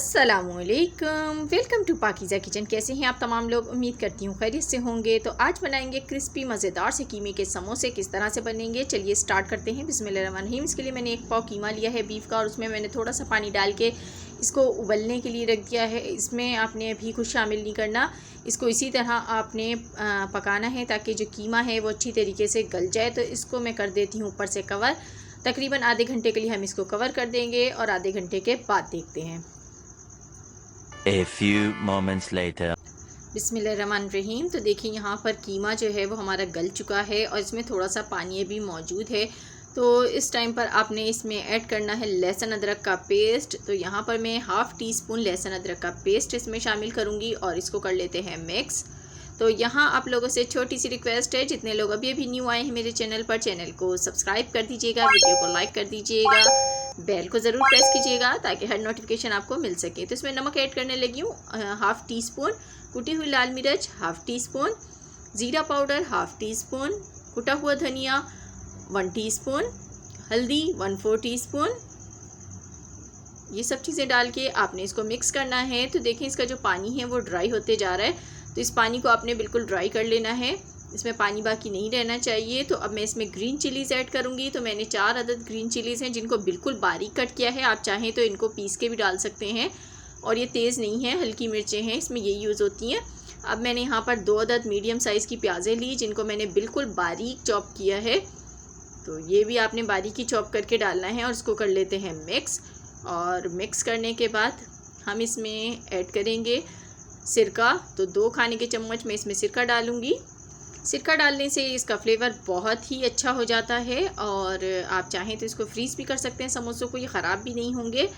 अस्सलामुअलैकुम, welcome to Pakeezah kitchen. कैसे हैं आप तमाम लोग? उम्मीद करती हूँ खैरियत से होंगे। तो आज बनाएंगे क्रिस्पी मज़ेदार से कीमे के समोसे। किस तरह से बनेंगे चलिए स्टार्ट करते हैं। बिस्मिल्लाहिर्रहमानिर्रहीम। इसके लिए मैंने 1 पाव कीमा लिया है बीफ का, और उसमें मैंने थोड़ा सा पानी डाल के इसको उबलने के लिए रख दिया है। इसमें आपने अभी कुछ शामिल नहीं करना, इसको इसी तरह आपने पकाना है ताकि जो कीमा है वो अच्छी तरीके से गल जाए। तो इसको मैं कर देती हूँ ऊपर से कवर। तकरीबन आधे घंटे के लिए हम इसको कवर कर देंगे और आधे घंटे के बाद देखते हैं। A few moments later. बिस्मिल्लाहिर्रहमानिर्रहीम। तो देखिए यहाँ पर कीमा जो है वो हमारा गल चुका है और इसमें थोड़ा सा पानी भी मौजूद है। तो इस टाइम पर आपने इसमें ऐड करना है लहसुन अदरक का पेस्ट। तो यहाँ पर मैं हाफ़ टी स्पून लहसुन अदरक का पेस्ट इसमें शामिल करूँगी और इसको कर लेते हैं मिक्स। तो यहाँ आप लोगों से छोटी सी रिक्वेस्ट है, जितने लोग अभी न्यू आए हैं मेरे चैनल पर, चैनल को सब्सक्राइब कर दीजिएगा, वीडियो को लाइक कर दीजिएगा, बेल को ज़रूर प्रेस कीजिएगा ताकि हर नोटिफिकेशन आपको मिल सके। तो इसमें नमक ऐड करने लगी हूँ हाफ़ टी स्पून, कुटी हुई लाल मिर्च हाफ़ टी स्पून, ज़ीरा पाउडर हाफ़ टी स्पून, कुटा हुआ धनिया 1 टीस्पून, हल्दी 1/4 टीस्पून। ये सब चीज़ें डाल के आपने इसको मिक्स करना है। तो देखें इसका जो पानी है वो ड्राई होते जा रहा है, तो इस पानी को आपने बिल्कुल ड्राई कर लेना है, इसमें पानी बाकी नहीं रहना चाहिए। तो अब मैं इसमें ग्रीन चिलीज़ ऐड करूँगी। तो मैंने 4 अदद ग्रीन चिलीज़ हैं जिनको बिल्कुल बारीक कट किया है। आप चाहें तो इनको पीस के भी डाल सकते हैं, और ये तेज़ नहीं है, हल्की मिर्चें हैं, इसमें यही यूज़ होती हैं। अब मैंने यहाँ पर 2 अदद मीडियम साइज़ की प्याज़ें ली जिनको मैंने बिल्कुल बारीक चॉप किया है। तो ये भी आपने बारीकी चॉप करके डालना है और इसको कर लेते हैं मिक्स। और मिक्स करने के बाद हम इसमें ऐड करेंगे सिरका। तो 2 खाने के चम्मच मैं इसमें सिरका डालूँगी। सिरका डालने से इसका फ्लेवर बहुत ही अच्छा हो जाता है, और आप चाहें तो इसको फ्रीज़ भी कर सकते हैं समोसों को, ये ख़राब भी नहीं होंगे।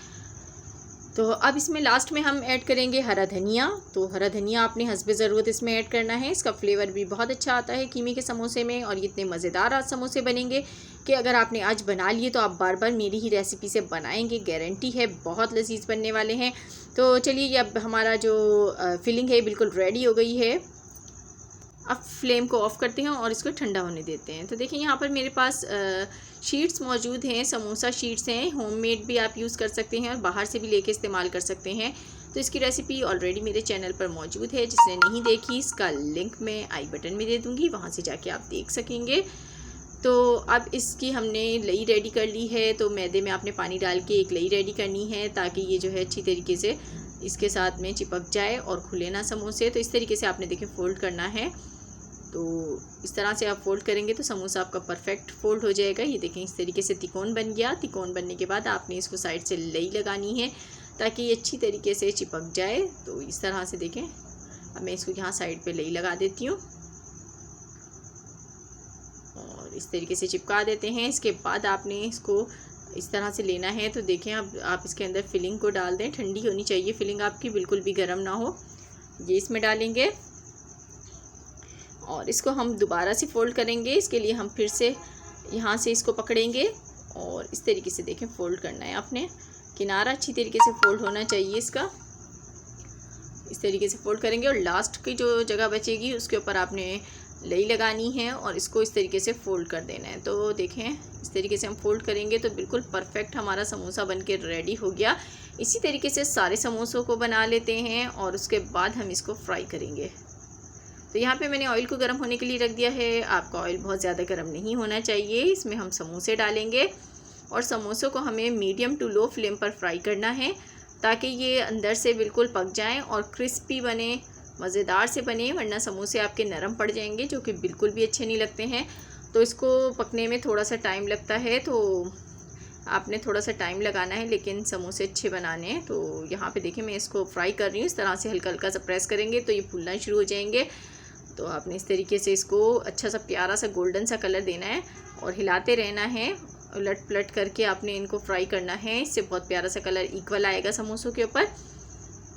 तो अब इसमें लास्ट में हम ऐड करेंगे हरा धनिया। तो हरा धनिया आपने हस्बे ज़रूरत इसमें ऐड करना है। इसका फ्लेवर भी बहुत अच्छा आता है कीमे के समोसे में, और ये इतने मज़ेदार आज समोसे बनेंगे कि अगर आपने आज बना लिए तो आप बार बार मेरी ही रेसिपी से बनाएंगे, गारंटी है बहुत लजीज बनने वाले हैं। तो चलिए अब हमारा जो फिलिंग है बिल्कुल रेडी हो गई है। अब फ्लेम को ऑफ़ करते हैं और इसको ठंडा होने देते हैं। तो देखिए यहाँ पर मेरे पास शीट्स मौजूद हैं, समोसा शीट्स हैं, होममेड भी आप यूज़ कर सकते हैं और बाहर से भी लेके इस्तेमाल कर सकते हैं। तो इसकी रेसिपी ऑलरेडी मेरे चैनल पर मौजूद है, जिसने नहीं देखी इसका लिंक मैं आई बटन में दे दूँगी, वहाँ से जाके आप देख सकेंगे। तो अब इसकी हमने लई रेडी कर ली है। तो मैदे में आपने पानी डाल के एक लई रेडी करनी है ताकि ये जो है अच्छी तरीके से इसके साथ में चिपक जाए और खुले ना समोसे। तो इस तरीके से आपने देखें फ़ोल्ड करना है। तो इस तरह से आप फ़ोल्ड करेंगे तो समोसा आपका परफेक्ट फ़ोल्ड हो जाएगा। ये देखें इस तरीके से तिकोन बन गया। तिकोन बनने के बाद आपने इसको साइड से लई लगानी है ताकि ये अच्छी तरीके से चिपक जाए। तो इस तरह से देखें, अब मैं इसको यहाँ साइड पे लई लगा देती हूँ और इस तरीके से चिपका देते हैं। इसके बाद आपने इसको इस तरह से लेना है। तो देखें अब आप इसके अंदर फिलिंग को डाल दें, ठंडी होनी चाहिए फिलिंग आपकी, बिल्कुल भी गर्म ना हो। ये इसमें डालेंगे और इसको हम दोबारा से फ़ोल्ड करेंगे। इसके लिए हम फिर से यहाँ से इसको पकड़ेंगे और इस तरीके से देखें फ़ोल्ड करना है आपने। किनारा अच्छी तरीके से फ़ोल्ड होना चाहिए इसका। इस तरीके से फ़ोल्ड करेंगे और लास्ट की जो जगह बचेगी उसके ऊपर आपने लई लगानी है और इसको इस तरीके से फ़ोल्ड कर देना है। तो देखें इस तरीके से हम फ़ोल्ड करेंगे तो बिल्कुल परफेक्ट हमारा समोसा बनके रेडी हो गया। इसी तरीके से सारे समोसों को बना लेते हैं और उसके बाद हम इसको फ्राई करेंगे। तो यहाँ पे मैंने ऑयल को गर्म होने के लिए रख दिया है। आपका ऑयल बहुत ज़्यादा गर्म नहीं होना चाहिए। इसमें हम समोसे डालेंगे और समोसों को हमें मीडियम टू लो फ्लेम पर फ्राई करना है ताकि ये अंदर से बिल्कुल पक जाएं और क्रिस्पी बने, मज़ेदार से बने, वरना समोसे आपके नरम पड़ जाएंगे जो कि बिल्कुल भी अच्छे नहीं लगते हैं। तो इसको पकने में थोड़ा सा टाइम लगता है, तो आपने थोड़ा सा टाइम लगाना है लेकिन समोसे अच्छे बनाने हैं। तो यहाँ पे देखिए मैं इसको फ्राई कर रही हूँ। इस तरह से हल्का हल्का सा प्रेस करेंगे तो ये फूलना शुरू हो जाएंगे। तो आपने इस तरीके से इसको अच्छा सा प्यारा सा गोल्डन सा कलर देना है और हिलाते रहना है, उलट पलट करके आपने इनको फ्राई करना है। इससे बहुत प्यारा सा कलर इक्वल आएगा समोसों के ऊपर।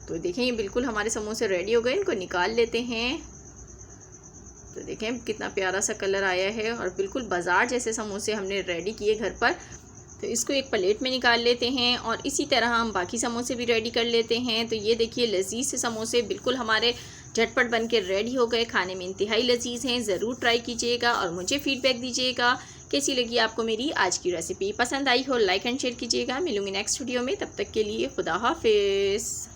तो देखें ये बिल्कुल हमारे समोसे रेडी हो गए, इनको निकाल लेते हैं। तो देखें कितना प्यारा सा कलर आया है और बिल्कुल बाज़ार जैसे समोसे हमने रेडी किए घर पर। तो इसको एक प्लेट में निकाल लेते हैं और इसी तरह हम बाकी समोसे भी रेडी कर लेते हैं। तो ये देखिए लजीज से समोसे बिल्कुल हमारे झटपट बन के रेडी हो गए, खाने में इंतहाई लजीज हैं। ज़रूर ट्राई कीजिएगा और मुझे फ़ीडबैक दीजिएगा कैसी लगी आपको मेरी आज की रेसिपी? पसंद आई हो लाइक एंड शेयर कीजिएगा। मिलूंगी नेक्स्ट वीडियो में, तब तक के लिए खुदा हाफिज़।